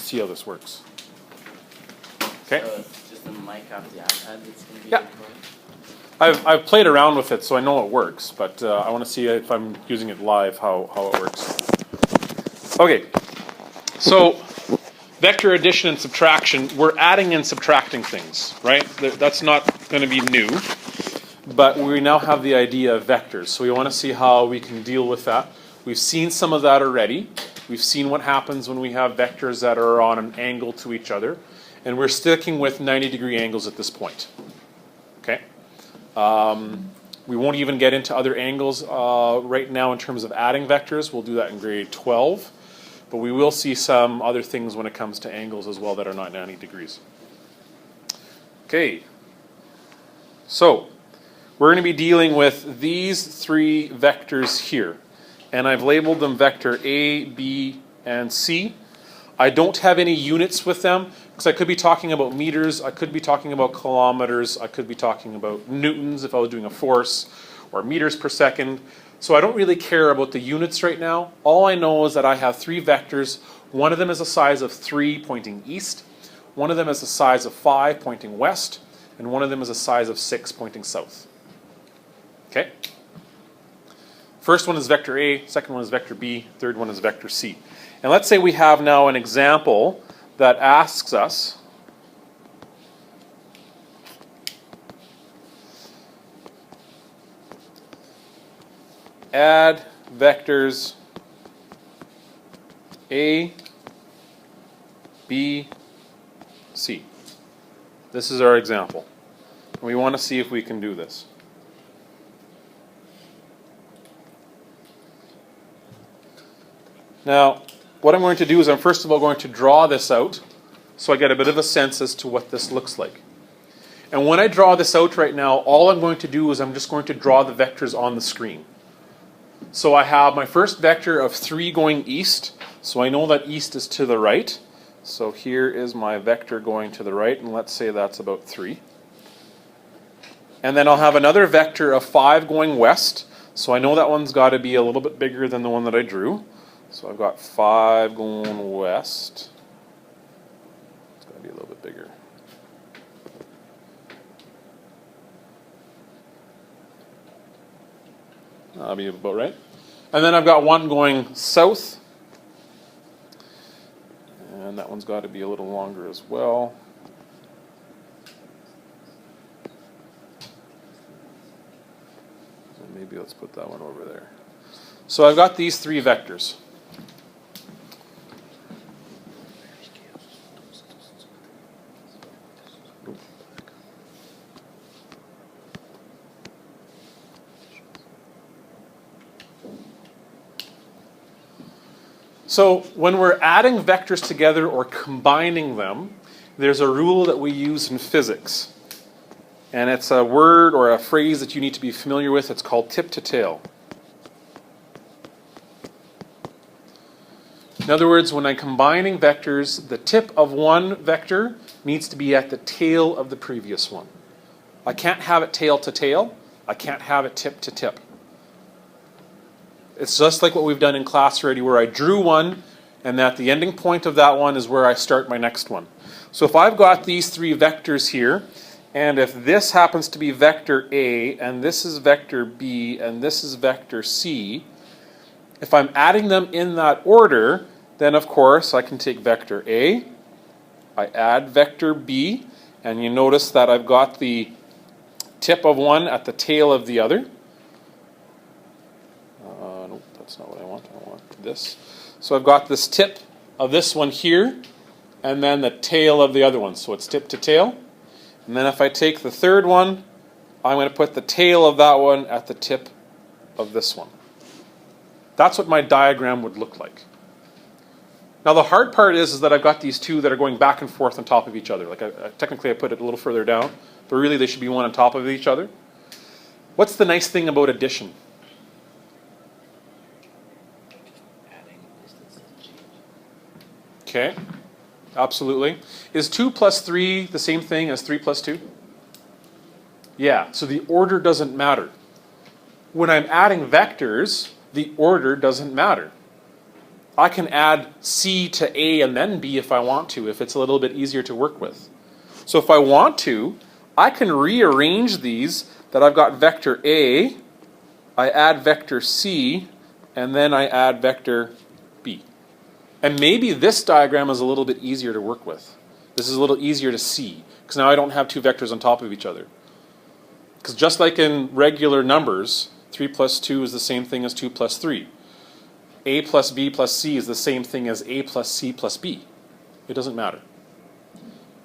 see how this works. Okay. So it's just a mic off the iPad that's going to be Yeah. recorded? I've played around with it, so I know it works, but I want to see if I'm using it live, how it works. Okay, so vector addition and subtraction, we're adding and subtracting things, right? That's not going to be new, but we now have the idea of vectors, so we want to see how we can deal with that. We've seen some of that already. We've seen what happens when we have vectors that are on an angle to each other, and we're sticking with 90-degree angles at this point. Okay. We won't even get into other angles right now in terms of adding vectors. We'll do that in grade 12. But we will see some other things when it comes to angles as well that are not 90 degrees. Okay. So we're going to be dealing with these three vectors here. And I've labeled them vector A, B, and C. I don't have any units with them because I could be talking about meters, I could be talking about kilometers, I could be talking about newtons if I was doing a force, or meters per second. So I don't really care about the units right now. All I know is that I have three vectors. One of them is a size of 3 pointing east, one of them is a size of 5 pointing west, and one of them is a size of 6 pointing south. Okay? First one is vector A, second one is vector B, third one is vector C. And let's say we have now an example that asks us add vectors A, B, C. This is our example. We want to see if we can do this. Now, what I'm going to do is I'm first of all going to draw this out so I get a bit of a sense as to what this looks like. And when I draw this out right now, all I'm going to do is I'm just going to draw the vectors on the screen. So I have my first vector of 3 going east, so I know that east is to the right. So here is my vector going to the right, and let's say that's about 3. And then I'll have another vector of 5 going west, so I know that one's got to be a little bit bigger than the one that I drew. So I've got 5 going west. It's got to be a little bit bigger. That'll be about right. And then I've got one going south. And that one's got to be a little longer as well. So maybe let's put that one over there. So I've got these three vectors. So when we're adding vectors together or combining them, there's a rule that we use in physics. And it's a word or a phrase that you need to be familiar with. It's called tip to tail. In other words, when I'm combining vectors, the tip of one vector needs to be at the tail of the previous one. I can't have it tail to tail. I can't have it tip to tip. It's just like what we've done in class already, where I drew one, and at the ending point of that one is where I start my next one. So if I've got these three vectors here, and if this happens to be vector A, and this is vector B, and this is vector C, if I'm adding them in that order, then of course I can take vector A, I add vector B, and you notice that I've got the tip of one at the tail of the other. Nope, that's not what I want. I want this. So I've got this tip of this one here, and then the tail of the other one. So it's tip to tail. And then if I take the third one, I'm going to put the tail of that one at the tip of this one. That's what my diagram would look like. Now the hard part is that I've got these two that are going back and forth on top of each other. Like technically I put it a little further down, but really they should be one on top of each other. What's the nice thing about addition? Okay, absolutely. Is 2 plus 3 the same thing as 3 plus 2? Yeah, so the order doesn't matter. When I'm adding vectors, the order doesn't matter. I can add C to A and then B if I want to, if it's a little bit easier to work with. So if I want to, I can rearrange these that I've got vector A, I add vector C, and then I add vector B. And maybe this diagram is a little bit easier to work with. This is a little easier to see, because now I don't have two vectors on top of each other. Because just like in regular numbers, 3 plus 2 is the same thing as 2 plus 3. A plus B plus C is the same thing as A plus C plus B. It doesn't matter.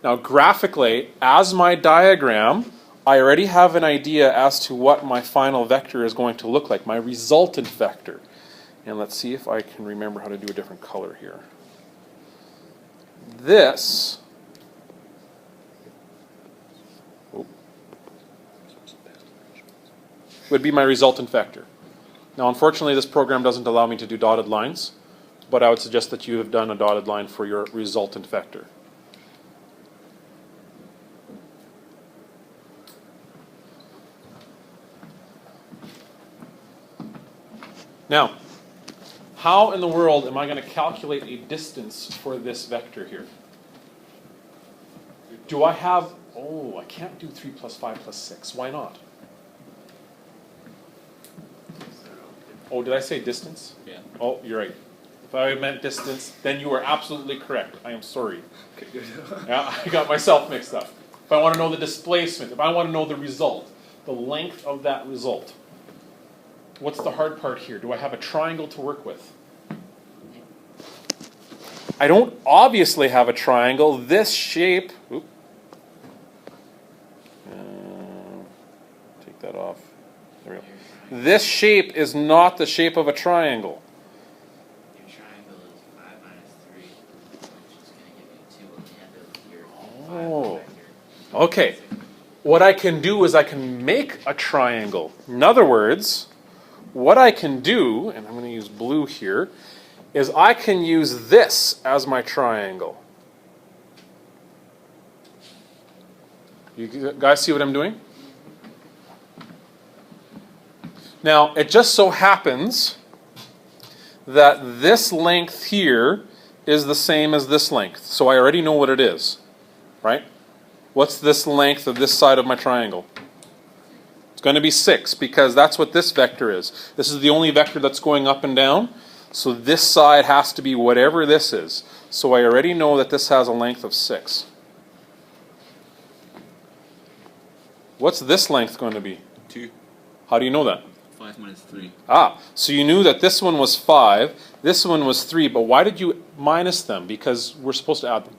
Now graphically, as my diagram, I already have an idea as to what my final vector is going to look like, my resultant vector. And let's see if I can remember how to do a different color here. This would be my resultant vector. Now unfortunately this program doesn't allow me to do dotted lines, but I would suggest that you have done a dotted line for your resultant vector. Now, how in the world am I going to calculate a distance for this vector here? Do I have, oh, I can't do 3 plus 5 plus 6. Why not? Oh, did I say distance? Yeah. Oh, you're right. If I meant distance, then you are absolutely correct. I am sorry. Okay, good. Yeah, I got myself mixed up. If I want to know the displacement, if I want to know the result, the length of that result, what's the hard part here? Do I have a triangle to work with? I don't obviously have a triangle. This shape, take that off. There we go. This shape is not the shape of a triangle. Your triangle is 5 minus 3, which is going to give you 2 at the end of your 5 Oh. vector. Okay. What I can do is I can make a triangle. In other words, what I can do, and I'm going to use blue here, is I can use this as my triangle. You guys see what I'm doing? Now, it just so happens that this length here is the same as this length. So I already know what it is, right? What's this length of this side of my triangle? It's going to be 6 because that's what this vector is. This is the only vector that's going up and down. So this side has to be whatever this is. So I already know that this has a length of 6. What's this length going to be? 2. How do you know that? 5 minus 3. So you knew that this one was 5, this one was 3, but why did you minus them? Because we're supposed to add them.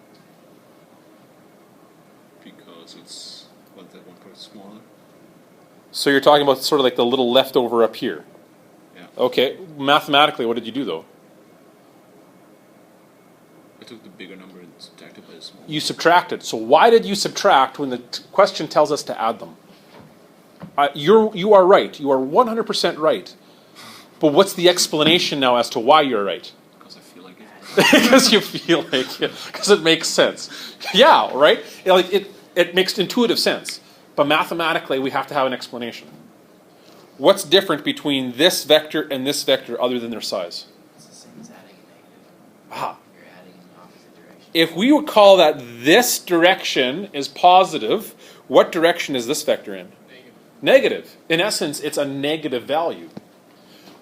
Because it's, that one part is smaller. So you're talking about sort of like the little leftover up here. Yeah. Okay, mathematically, what did you do though? I took the bigger number and subtracted by the smaller. You subtracted. So why did you subtract when the question tells us to add them? You are right. You are 100% right. But what's the explanation now as to why you're right? Because I feel like it. Because you feel like it. Because it makes sense. Yeah, right? It makes intuitive sense. But mathematically, we have to have an explanation. What's different between this vector and this vector other than their size? It's the same as adding a negative. Aha. You're adding in the opposite direction. If we would call that this direction is positive, what direction is this vector in? Negative. In essence, it's a negative value.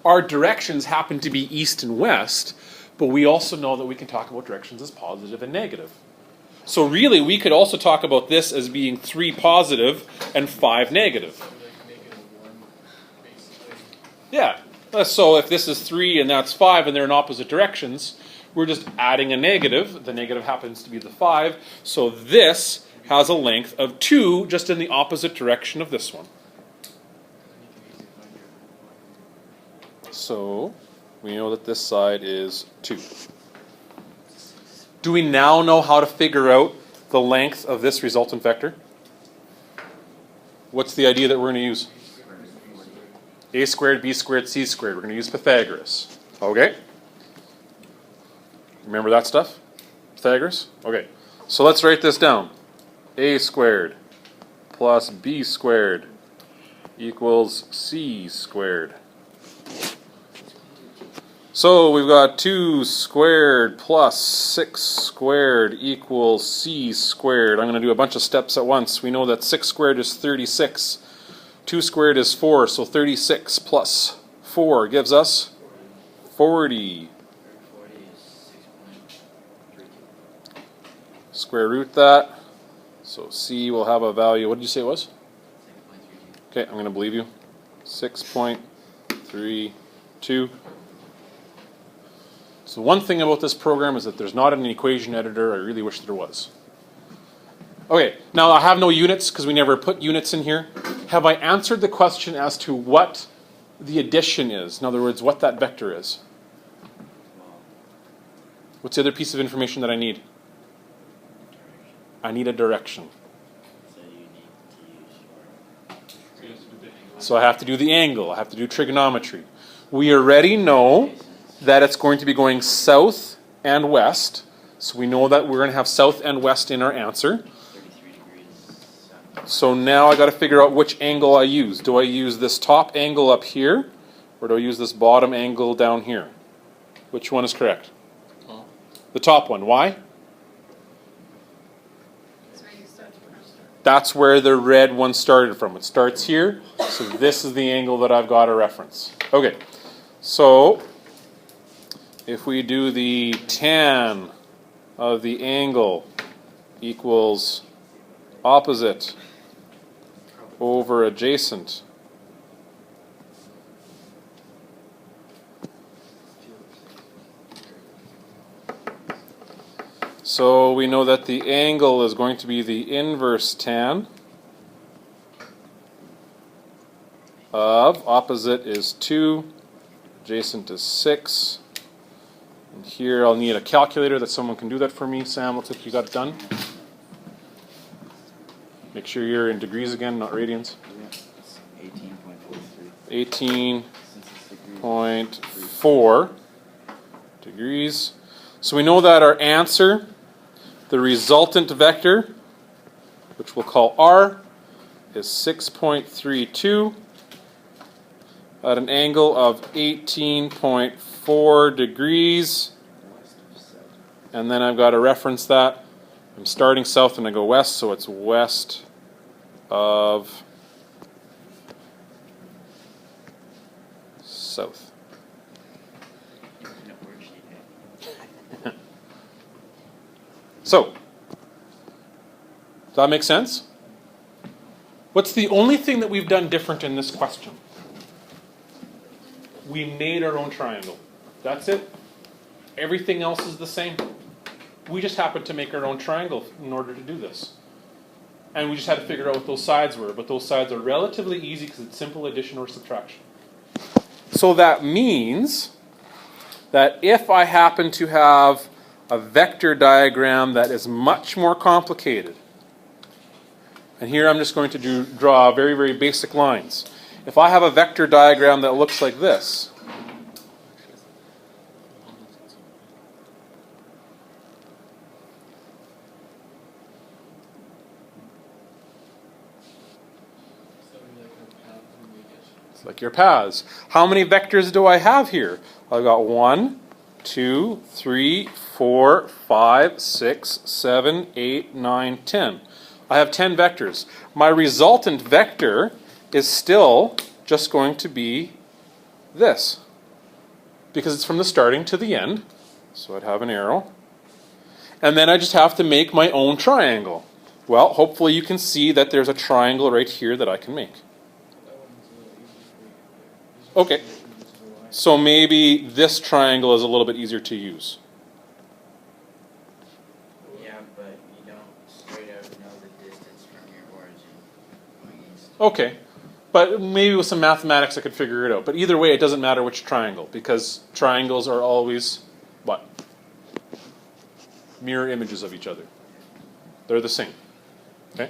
Our directions happen to be east and west, but we also know that we can talk about directions as positive and negative. So really, we could also talk about this as being 3 positive and 5 negative. Yeah. So if this is 3 and that's 5 and they're in opposite directions, we're just adding a negative. The negative happens to be the 5. So this has a length of 2 just in the opposite direction of this one. So we know that this side is 2. Do we now know how to figure out the length of this resultant vector? What's the idea that we're going to use? A squared, B squared, C squared. We're going to use Pythagoras. Okay? Remember that stuff? Pythagoras? Okay. So let's write this down. A squared plus B squared equals C squared. So we've got 2 squared plus 6 squared equals c squared. I'm going to do a bunch of steps at once. We know that 6 squared is 36. 2 squared is 4, so 36 plus 4 gives us 40. 40 is 6.32. Square root that. So c will have a value, what did you say it was? 6.32. Okay, I'm going to believe you. 6.32. So one thing about this program is that there's not an equation editor. I really wish there was. Okay, now I have no units because we never put units in here. Have I answered the question as to what the addition is? In other words, what that vector is? What's the other piece of information that I need? I need a direction. So you need to use your So I have to do the angle. I have to do trigonometry. We already know that it's going to be going south and west. So we know that we're going to have south and west in our answer. 33 degrees south. So now I got to figure out which angle I use. Do I use this top angle up here, or do I use this bottom angle down here? Which one is correct? Oh. The top one. Why? That's where the red one started from. It starts here, so this is the angle that I've got to reference. Okay, so if we do the tan of the angle equals opposite over adjacent, so we know that the angle is going to be the inverse tan of opposite is 2, adjacent is 6. And here I'll need a calculator that someone can do that for me. Sam, looks like you got it done. Make sure you're in degrees again, not radians. Yeah, it's 18.43. 18.4 degrees. So we know that our answer, the resultant vector, which we'll call r, is 6.32 at an angle of 18.4 degrees. And then I've got to reference that. I'm starting south and I go west, so it's west of south. So, does that make sense? What's the only thing that we've done different in this question? We made our own triangle. That's it. Everything else is the same. We just happened to make our own triangle in order to do this. And we just had to figure out what those sides were. But those sides are relatively easy because it's simple addition or subtraction. So that means that if I happen to have a vector diagram that is much more complicated, and here I'm just going to draw very, very basic lines. If I have a vector diagram that looks like this, it's like your paths. How many vectors do I have here? I've got 1, 2, 3, 4, 5, 6, 7, 8, 9, 10. I have 10 vectors. My resultant vector is still just going to be this, because it's from the starting to the end. So I'd have an arrow. And then I just have to make my own triangle. Well, hopefully you can see that there's a triangle right here that I can make. Okay. So maybe this triangle is a little bit easier to use. Yeah, but you don't straight out know the distance from your origin going east. Okay. But maybe with some mathematics I could figure it out. But either way, it doesn't matter which triangle, because triangles are always, what? Mirror images of each other. They're the same. Okay?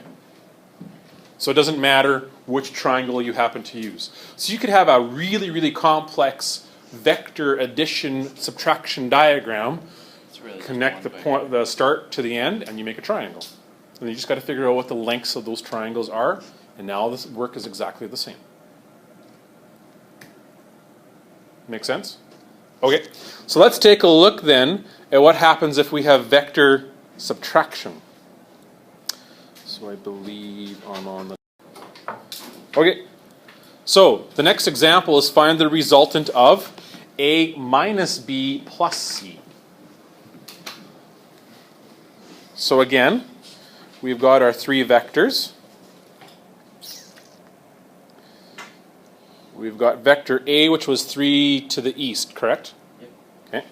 So it doesn't matter which triangle you happen to use. So you could have a really, really complex vector addition subtraction diagram, Really connect the start to the end, and you make a triangle. And you just got to figure out what the lengths of those triangles are, and now this work is exactly the same. Make sense? Okay, so let's take a look then at what happens if we have vector subtraction. So I believe I'm on the... Okay, so the next example is find the resultant of A minus B plus C. So again, we've got our three vectors. We've got vector A, which was 3 to the east, correct? Yep. Okay.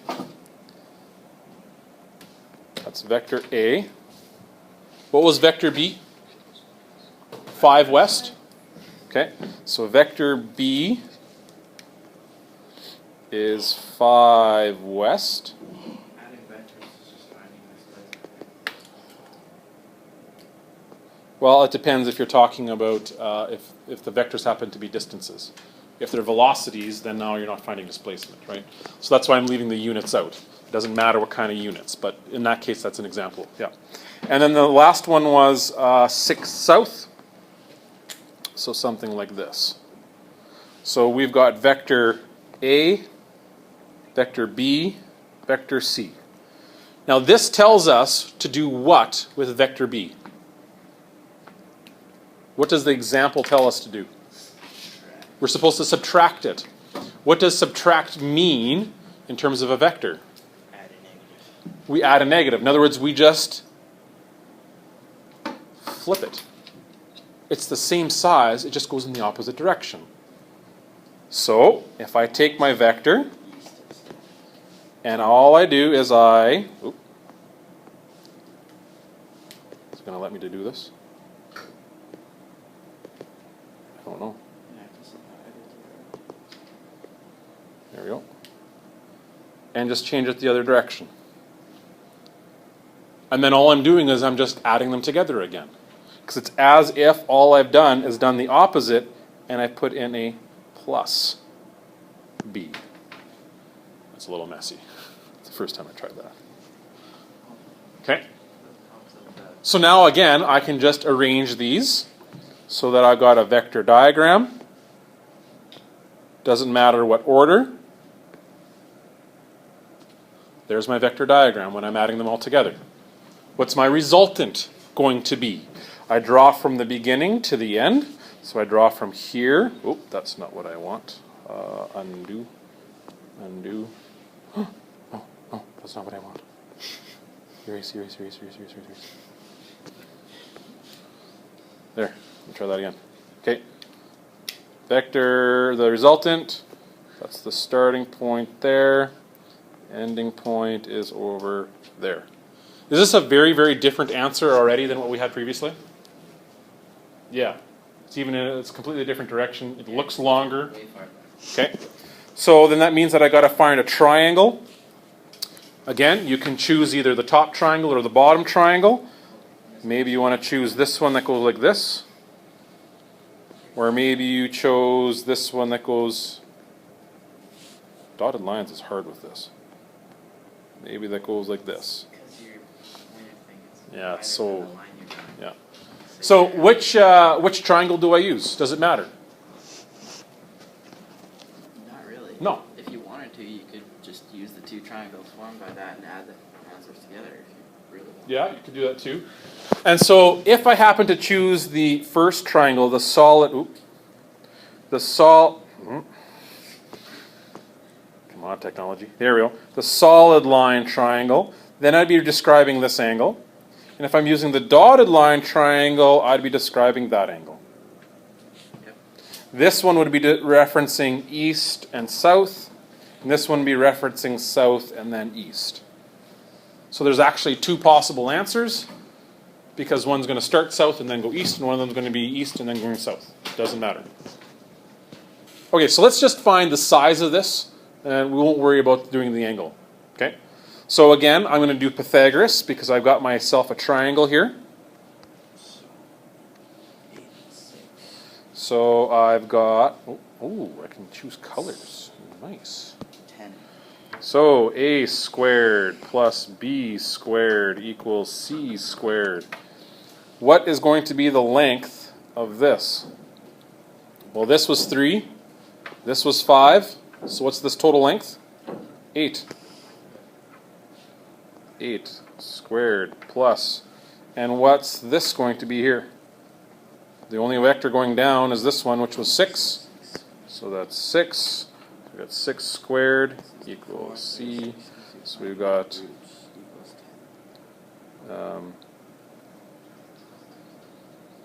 That's vector A. What was vector B? 5 west. Okay. So vector B is 5 west. Adding vectors is just finding this place. Well, it depends if you're talking about if the vectors happen to be distances. If they're velocities, then now you're not finding displacement, right? So that's why I'm leaving the units out. It doesn't matter what kind of units, but in that case, that's an example. Yeah. And then the last one was 6 south. So something like this. So we've got vector A, vector B, vector C. Now this tells us to do what with vector B? What does the example tell us to do? We're supposed to subtract it. What does subtract mean in terms of a vector? Add a negative. We add a negative. In other words, we just flip it. It's the same size, it just goes in the opposite direction. So, if I take my vector, and all I do is it's going to let me to do this? I don't know. There we go. And just change it the other direction. And then all I'm doing is I'm just adding them together again. Because it's as if all I've done is done the opposite and I put in a plus B. That's a little messy. It's the first time I tried that. Okay. So now again, I can just arrange these so that I've got a vector diagram. Doesn't matter what order. There's my vector diagram when I'm adding them all together. What's my resultant going to be? I draw from the beginning to the end. So I draw from here. Oh, that's not what I want. Undo. Undo. Oh, that's not what I want. Erase, erase, erase, erase, erase, erase. There. Let me try that again. Okay. Vector, the resultant. That's the starting point there. Ending point is over there. Is this a very, very different answer already than what we had previously? Yeah. It's a completely different direction. It looks longer. Way farther. Okay. So then that means that I got to find a triangle. Again, you can choose either the top triangle or the bottom triangle. Maybe you want to choose this one that goes like this. Or maybe you chose this one that goes... Dotted lines is hard with this. Maybe that goes like this. Because your pointed thing is Yeah, it's wider so... than the line you're drawing. Yeah. So which triangle do I use? Does it matter? Not really. No. If you wanted to, you could just use the two triangles formed by that and add the answers together if you really want. Yeah, you could do that too. And so if I happen to choose the first triangle, the solid... Come on, technology. There we go. The solid line triangle. Then I'd be describing this angle. And if I'm using the dotted line triangle, I'd be describing that angle. Yep. This one would be referencing east and south. And this one would be referencing south and then east. So there's actually two possible answers, because one's going to start south and then go east, and one of them's going to be east and then going south. Doesn't matter. Okay, so let's just find the size of this, and we won't worry about doing the angle. Okay? So again, I'm going to do Pythagoras, because I've got myself a triangle here. So I've got, I can choose colors. Nice. 10. So a squared plus b squared equals c squared. What is going to be the length of this? Well, this was 3. This was 5. So what's this total length? 8. 8 squared plus. And what's this going to be here? The only vector going down is this one, which was 6. So that's 6. We've got 6 squared equals c. So we've got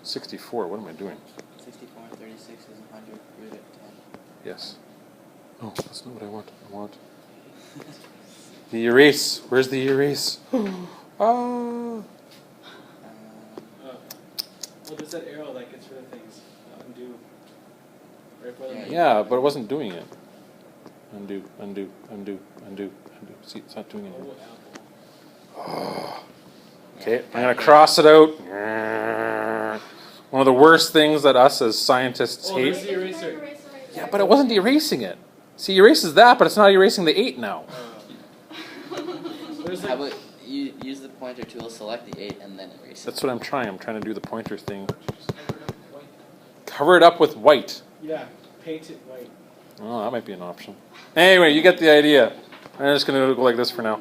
64. What am I doing? 64 and 36 is 100 root of 10. Yes. No, that's not what I want. I want the erase. Where's the erase? Ah. Well, there's that arrow that gets rid of things. Undo. Right by the Yeah, but it wasn't doing it. Undo, undo, undo, undo, undo. See, it's not doing anything. apple. Okay, I'm going to cross it out. One of the worst things that us as scientists Oh, there's hate. the eraser. Yeah, but it wasn't erasing it. See, it erases that, but it's not erasing the 8 now. There's How like, about you use the pointer tool, select the 8, and then erase it? That's what I'm trying. I'm trying to do the pointer thing. Cover it up with white. yeah, paint it white. Oh, that might be an option. Anyway, you get the idea. I'm just going to go like this for now.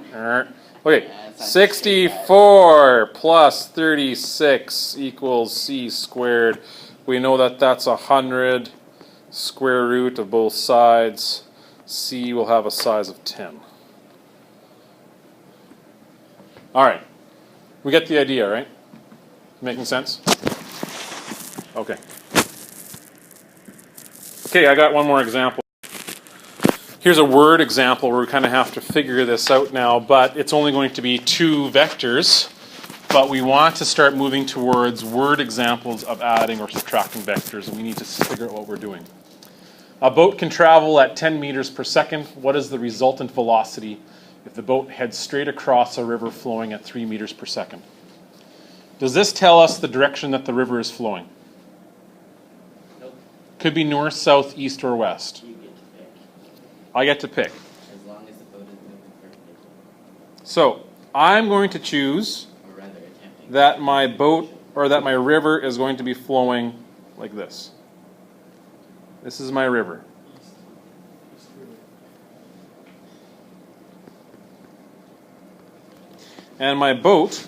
Okay, 64 plus 36 equals c squared. We know that that's 100. Square root of both sides. C will have a size of 10. All right. We get the idea, right? Making sense? Okay. Okay, I got one more example. Here's a word example where we kind of have to figure this out now, but it's only going to be 2 vectors. But we want to start moving towards word examples of adding or subtracting vectors, and we need to figure out what we're doing. A boat can travel at 10 meters per second. What is the resultant velocity if the boat heads straight across a river flowing at 3 meters per second? Does this tell us the direction that the river is flowing? Nope. Could be north, south, east, or west. You get to pick, I get to pick. as long as the boat is moving perpendicular, So I'm going to choose or rather attempting. that my boat or that my river is going to be flowing like this. This is my river. And my boat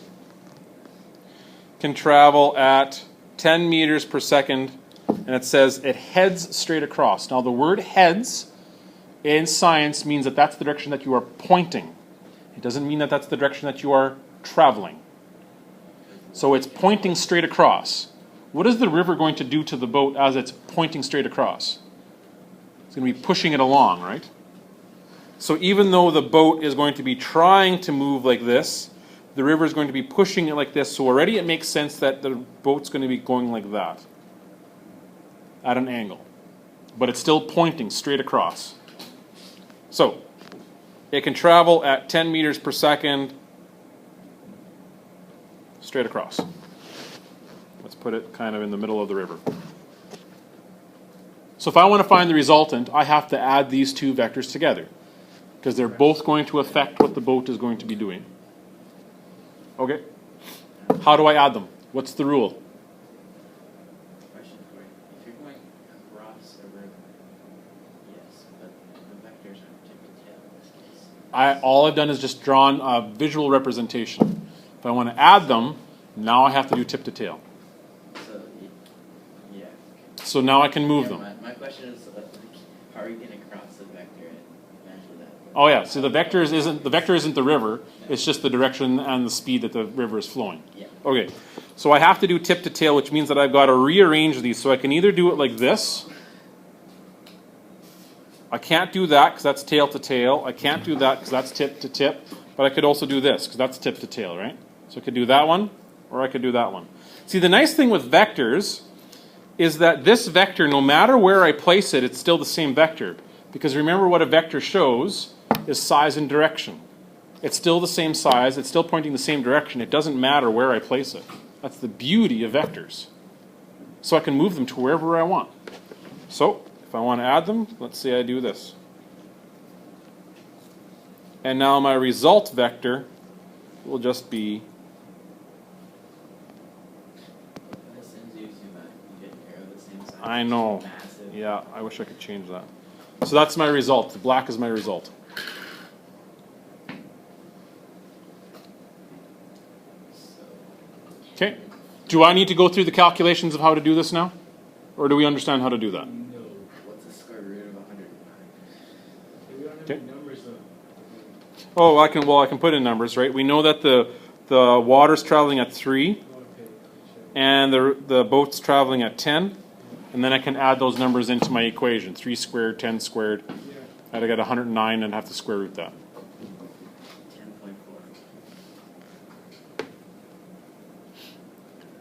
can travel at 10 meters per second, and it says it heads straight across. Now the word heads in science means that that's the direction that you are pointing. It doesn't mean that that's the direction that you are traveling. So it's pointing straight across. What is the river going to do to the boat as it's pointing straight across? It's going to be pushing it along, right? So even though the boat is going to be trying to move like this, the river is going to be pushing it like this. So already it makes sense that the boat's going to be going like that at an angle. But it's still pointing straight across. So it can travel at 10 meters per second straight across. Let's put it kind of in the middle of the river. So if I want to find the resultant, I have to add these 2 vectors together because they're both going to affect what the boat is going to be doing. Okay? How do I add them? What's the rule? Question for you. If you're going across a river, yes, but the vectors aren't tip to tail in this case. All I've done is just drawn a visual representation. If I want to add them, now I have to do tip to tail. So, yeah. So now I can move Yeah, them. My question is, how are you going to cross the vector and measure that? Oh yeah, so the vector isn't the river, it's just the direction and the speed that the river is flowing. Yeah. Okay, so I have to do tip to tail, which means that I've got to rearrange these. So I can either do it like this. I can't do that because that's tail to tail. I can't do that because that's tip to tip. But I could also do this because that's tip to tail, right? So I could do that one, or I could do that one. See, the nice thing with vectors is that this vector, no matter where I place it, it's still the same vector. Because remember what a vector shows is size and direction. It's still the same size, it's still pointing the same direction. It doesn't matter where I place it. That's the beauty of vectors. So I can move them to wherever I want. So, if I want to add them, let's say I do this. And now my result vector will just be As soon as you zoom out, you get an arrow the same size. I know. Massive. Yeah, I wish I could change that. So that's my result. The black is my result. Okay. Do I need to go through the calculations of how to do this now? Or do we understand how to do that? No. What's the square root of 109? We don't have Okay. any numbers though. Oh, I can put in numbers, right? We know that the water's traveling at 3 Okay, sure. and the boat's traveling at 10, and then I can add those numbers into my equation. 3 squared, 10 squared. Yeah. I'd get 109 and have to square root that. 10.4.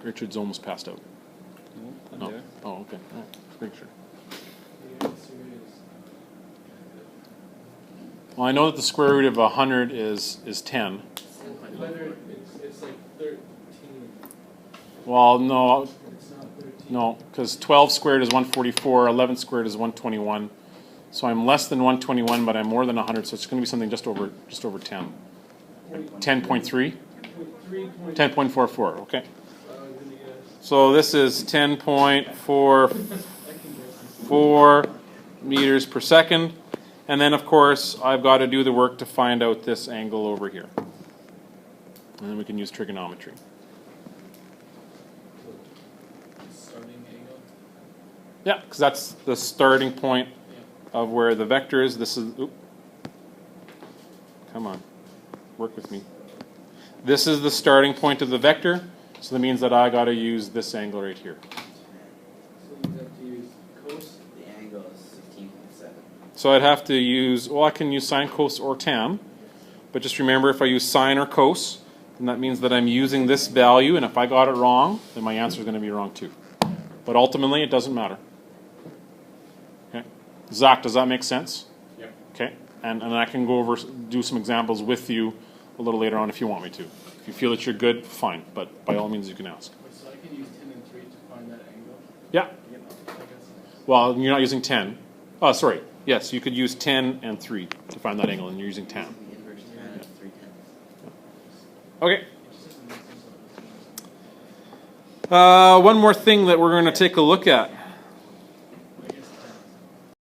Richard's almost passed out. I'm No. there. Oh, okay. All right. Just make sure. The answer is Well, I know that the square root of 100 is 10. 100. It's like 13. Well, no, It's not 13. no, because 12 squared is 144, 11 squared is 121. So I'm less than 121, but I'm more than 100, so it's going to be something just over 10. 10.3? 10.44, okay. So this is 10.44 meters per second. And then, of course, I've got to do the work to find out this angle over here. And then we can use trigonometry. Starting angle. Yeah, because that's the starting point of where the vector is. This is, oop. Come on, work with me. This is the starting point of the vector, so that means that I got to use this angle right here. So you have to use cos. The angle is 16.7. So I'd have to use, well, I can use sine, cos, or tan, but just remember if I use sine or cos, then that means that I'm using this value, and if I got it wrong, then my answer is going to be wrong too. But ultimately, it doesn't matter. Okay, Zach, does that make sense? Yep. Okay, and I can go over, do some examples with you a little later on if you want me to. If you feel that you're good, fine, but by all means you can ask. So I can use 10 and 3 to find that angle. Yeah, I guess. well, you're not using 10. Oh, sorry. Yes, you could use 10 and 3 to find that angle, and you're using tan. The inverse tan is 3/10. Okay. It just doesn't make sense. One more thing that we're going to take a look at.